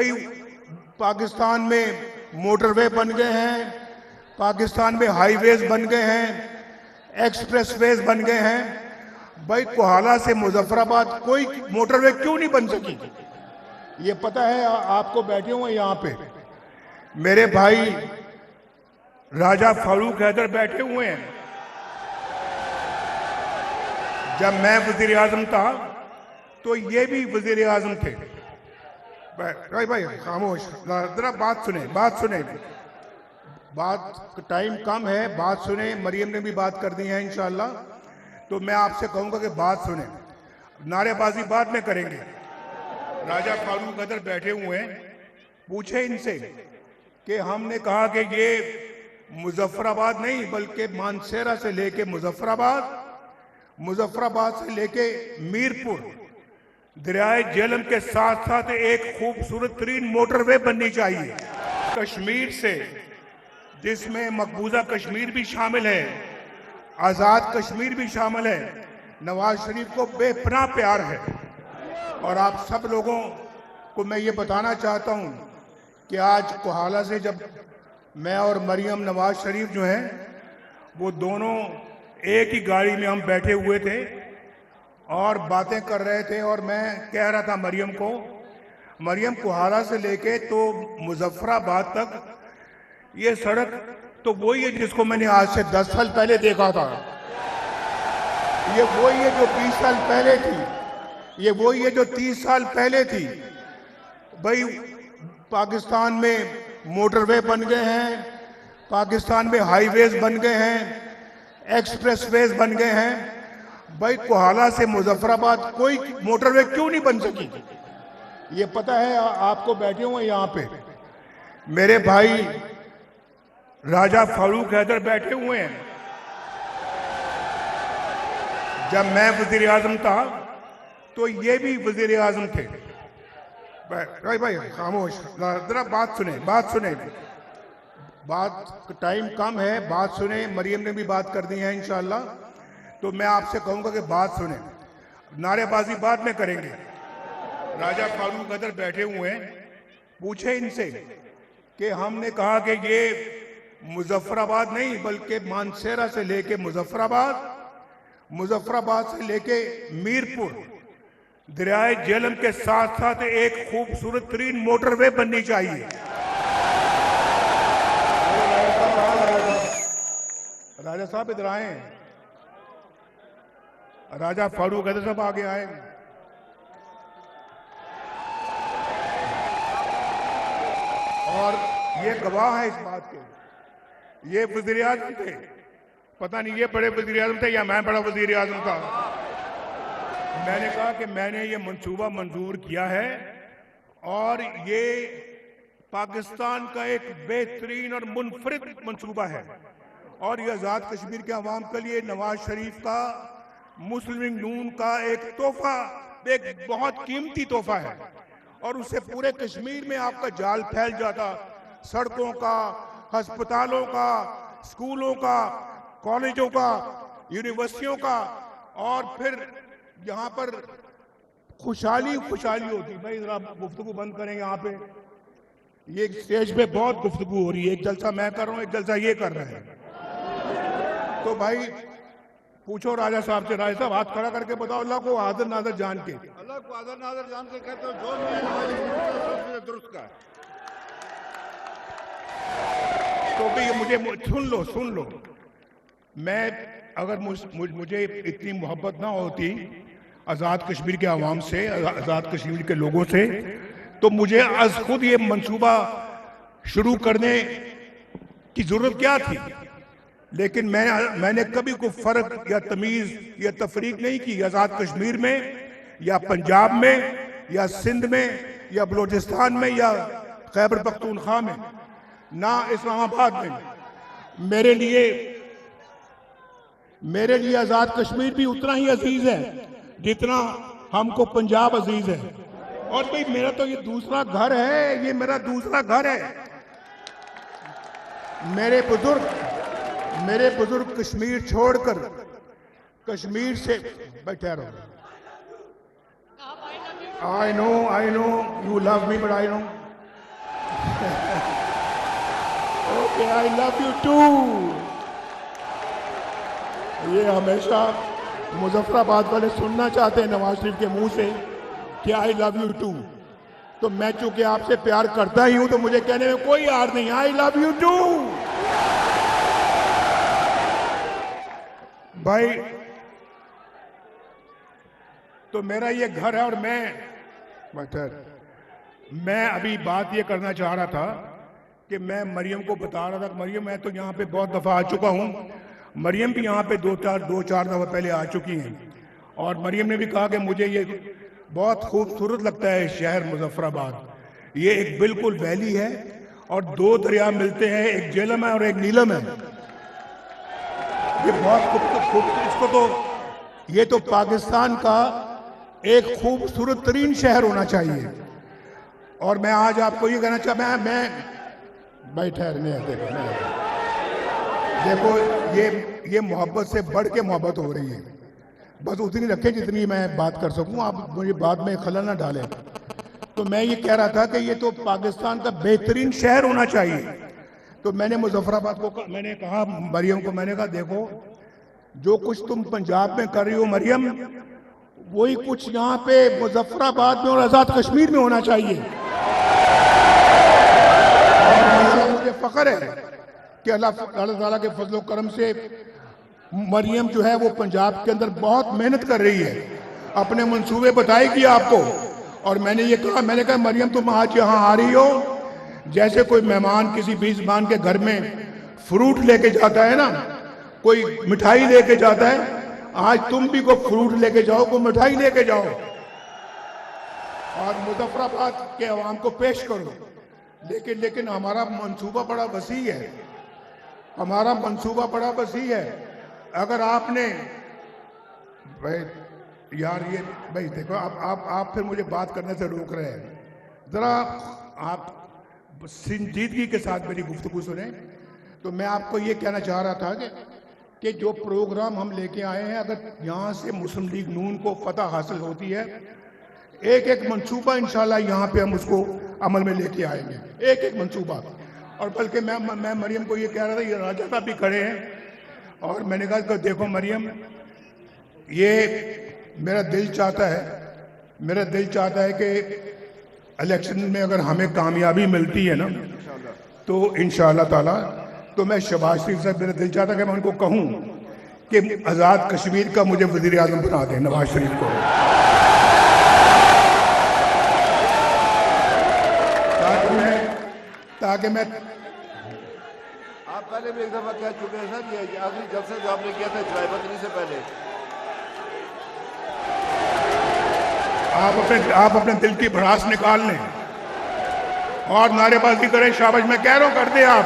भाई पाकिस्तान में मोटरवे बन गए हैं, पाकिस्तान में हाईवेज बन गए हैं, एक्सप्रेसवेज बन गए हैं। भाई कोहाला से मुजफ्फराबाद कोई मोटरवे क्यों नहीं बन सकी? ये पता है आपको? बैठे हुए यहाँ पे मेरे भाई राजा फारूक हैदर बैठे हुए हैं। जब मैं वजीर आजम था तो ये भी वजीर आजम थे। भाई खामोश, जरा बात सुने, बात टाइम कम है, बात सुने। मरियम ने भी बात कर दी है इंशाल्लाह, तो मैं आपसे कहूंगा कि बात सुने, नारेबाजी बाद में करेंगे। राजा फारूक हैदर बैठे हुए हैं, पूछे इनसे कि हमने कहा कि ये मुजफ्फराबाद नहीं बल्कि मानसेरा से लेके मुजफ्फराबाद से लेके मीरपुर दरियाए झेलम के साथ साथ एक खूबसूरत तरीन मोटरवे बननी चाहिए कश्मीर से, जिसमें मकबूजा कश्मीर भी शामिल है, आजाद कश्मीर भी शामिल है। नवाज शरीफ को बेपनाह प्यार है और आप सब लोगों को मैं ये बताना चाहता हूं कि आज कोहाला से जब मैं और मरियम नवाज शरीफ जो हैं वो दोनों एक ही गाड़ी में हम बैठे हुए थे और बातें कर रहे थे, और मैं कह रहा था मरियम को, मरियम कोहाला से लेके तो मुजफ्फराबाद तक ये सड़क तो वही है जिसको मैंने आज से 10 साल पहले देखा था। ये वही है जो 20 साल पहले थी, ये वही है जो 30 साल पहले थी। भाई पाकिस्तान में मोटरवे बन गए हैं, पाकिस्तान में हाईवेज बन गए हैं, एक्सप्रेसवेज बन गए हैं। भाई कोहाला से मुजफ्फराबाद कोई मोटरवे क्यों नहीं बन सकी? ये पता है आपको? बैठे हुए यहाँ पे मेरे भाई राजा फारूक हैदर बैठे हुए हैं। जब मैं वजीर आजम था तो ये भी वजीर आजम थे। भाई खामोश, जरा बात सुने, बात टाइम कम है, बात सुने। मरियम ने भी बात कर दी है इंशाल्लाह, तो मैं आपसे कहूंगा कि बात सुने, नारेबाजी बाद में करेंगे। राजा फारूक हैदर बैठे हुए हैं, पूछे इनसे कि हमने कहा कि ये मुजफ्फराबाद नहीं बल्कि मानसेरा से लेके मुजफ्फराबाद से लेके मीरपुर दरियाए झेलम के साथ साथ एक खूबसूरत तरीन मोटरवे बननी चाहिए। राजा साहब इधर आए, राजा फारूक हैदर साहब आगे आए। और ये गवाह है इस बात के, ये वजीर आजम थे, पता नहीं ये बड़े वजीर आजम थे या मैं बड़ा वजीर आजम था। मैंने कहा कि मैंने ये मंसूबा मंजूर किया है और ये पाकिस्तान का एक बेहतरीन और मुनफरिद मंसूबा है, और ये आजाद कश्मीर के अवाम के लिए नवाज शरीफ का, मुस्लिम लीग नून का एक तोहफा, एक बहुत कीमती तोहफा है। और उससे पूरे कश्मीर में आपका जाल फैल जाता, सड़कों का, अस्पतालों का, स्कूलों का, कॉलेजों का, यूनिवर्सिटियों का, और फिर यहाँ पर खुशहाली होती। भाई जरा गुफ्तगू बंद करें यहाँ पे, ये स्टेज पे बहुत गुफ्तगू हो रही है, एक जलसा मैं कर रहा हूँ, एक जलसा ये कर रहे हैं। तो भाई पूछो राजा साहब से, राजा साहब हाथ खड़ा करके बताओ, अल्लाह को हाजिर नाजर जान के, अल्लाह को हाजिर नाजर जान के कहते हो जो मैं दुरुस्त का। तो भी मुझे सुन लो, मैं अगर मुझे इतनी मोहब्बत ना होती आजाद कश्मीर के अवाम से, आजाद कश्मीर के लोगों से, तो मुझे आज खुद ये मंसूबा शुरू करने की जरूरत क्या थी। लेकिन मैंने कभी कोई फर्क या तमीज या तफरीक नहीं की आजाद कश्मीर में या पंजाब में या सिंध में या बलोचिस्तान में या खैबर पख्तूनख्वा में, ना इस्लामाबाद में। मेरे लिए आजाद कश्मीर भी उतना ही अजीज है जितना हमको पंजाब अजीज है। और भाई मेरा तो ये दूसरा घर है, ये मेरा दूसरा घर है। मेरे बुजुर्ग कश्मीर छोड़कर, कश्मीर से बैठे रहो। I know you love me, but I know कि आई लव यू टू। ये हमेशा मुजफ्फराबाद वाले सुनना चाहते हैं नवाज शरीफ के मुंह से कि आई लव यू टू। तो मैं चूंकि आपसे प्यार करता ही हूं तो मुझे कहने में कोई यार नहीं, आई लव यू टू। भाई तो मेरा ये घर है और मैं अभी बात ये करना चाह रहा था कि मैं मरियम को बता रहा था कि मरियम मैं तो यहाँ पे बहुत दफा आ चुका हूँ। मरियम भी यहाँ पे दो चार दफा पहले आ चुकी हैं और मरियम ने भी कहा कि मुझे ये बहुत खूबसूरत लगता है शहर मुजफ्फराबाद। ये एक बिल्कुल वैली है और दो दरिया मिलते हैं, एक झेलम है और एक नीलम है। ये बहुत खूबसूरत, इसको तो ये तो पाकिस्तान का एक खूबसूरत तरीन शहर होना चाहिए। और मैं आज आपको ये कहना चाहता मैं भाई ठहरने देखो ये मोहब्बत से बढ़ के मोहब्बत हो रही है, बस उतनी रखें जितनी मैं बात कर सकूं, आप मुझे बाद में खलल ना डालें। तो मैं ये कह रहा था कि ये तो पाकिस्तान का बेहतरीन शहर होना चाहिए। तो मैंने मुजफ्फराबाद को मैंने कहा मरियम को, मैंने कहा देखो जो कुछ तुम पंजाब में कर रही हो मरियम, वही कुछ यहाँ पे मुजफ्फराबाद में और आजाद कश्मीर में होना चाहिए। और मुझे फख्र है कि अल्लाह ताला के फजल करम से मरियम जो है वो पंजाब के अंदर बहुत मेहनत कर रही है, अपने मंसूबे बताएगी आपको। और मैंने ये कहा, मैंने कहा मरियम तुम आज यहाँ आ रही हो, जैसे कोई मेहमान किसी मेजबान के घर में फ्रूट लेके जाता है ना, कोई मिठाई लेके जाता है, आज तुम भी को फ्रूट लेके जाओ, को मिठाई लेके जाओ और मुजफ्फराबाद के अवाम को पेश करो। लेकिन हमारा मंसूबा बड़ा वसी है, हमारा मंसूबा बड़ा वसी है। अगर आपने भाई यार ये भाई देखो आप फिर मुझे बात करने से रोक रहे हैं, जरा आप संजीदगी के साथ मेरी गुफ्तगू सुने। तो मैं आपको ये कहना चाह रहा था कि जो प्रोग्राम हम लेके आए हैं, अगर यहाँ से मुस्लिम लीग नून को फतह हासिल होती है, एक एक मंसूबा इंशाल्लाह यहाँ पे हम उसको अमल में लेके आएंगे, एक एक मंसूबा। और बल्कि मैं मरियम को ये कह रहा था, ये राजा साहब भी खड़े हैं और मैंने कहा कि देखो मरियम, ये मेरा दिल चाहता है कि इलेक्शन में अगर हमें कामयाबी मिलती है ना तो इंशाअल्लाह ताला, तो मैं शहबाज शरीफ साहब, मेरा दिल चाहता है कि मैं उनको कहूं कि आज़ाद कश्मीर का मुझे वज़ीर आज़म बना दें, नवाज शरीफ को, ताकि मैं आप पहले भी एक दफा कह चुके हैं सर, ये आखिरी जलसा जो आपने किया था जलाबंदी से पहले। आप अपने दिल की भड़ास निकाल लें और नारेबाजी करें, शाबाश, मैं कह रहा हूं कर दे आप।